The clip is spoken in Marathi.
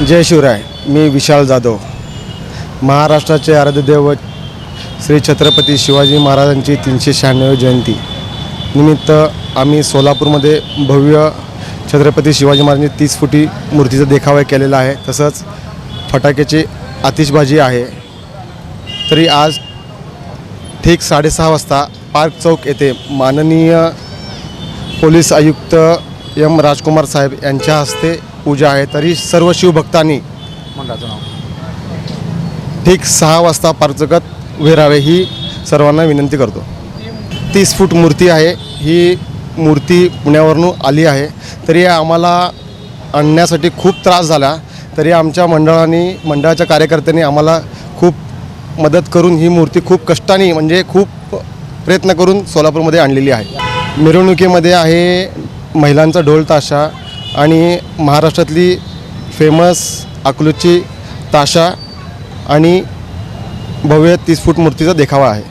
जय शिवराय. मी विशाल जाधव. महाराष्ट्राचे आराध्य दैवत श्री छत्रपती शिवाजी महाराजांची 396वी जयंती निमित्त आम्ही सोलापूरमध्ये भव्य छत्रपती शिवाजी महाराजांची 30 फुटी मूर्तीचा देखावा केलेला आहे. तसंच फटाक्याची आतिषबाजी आहे. तरी आज ठीक 6:30 वाजता पार्क चौक येथे माननीय पोलीस आयुक्त एम राजकुमार साहेब यांच्या हस्ते पूजा आहे. तरी सर्व शिवभक्तांनी मंडळाचं नाव ठीक 6 वाजता पार्क चौकात उभे राहावे ही सर्वांना विनंती करतो. 30 फूट मूर्ती आहे. ही मूर्ती पुण्यावरून आली आहे. तरी आम्हाला आणण्यासाठी खूप त्रास झाला. तरी आमच्या मंडळाच्या कार्यकर्त्यांनी आम्हाला खूप मदत करून ही मूर्ती खूप कष्टाने म्हणजे खूप प्रयत्न करून सोलापूरमध्ये आणलेली आहे. मिरवणुकीमध्ये आहे महिलांचा ढोल ताशा आणि महाराष्ट्रातली फेमस अकलूजची ताशा आणि भव्य 30 फूट मूर्तीचा देखावा आहे.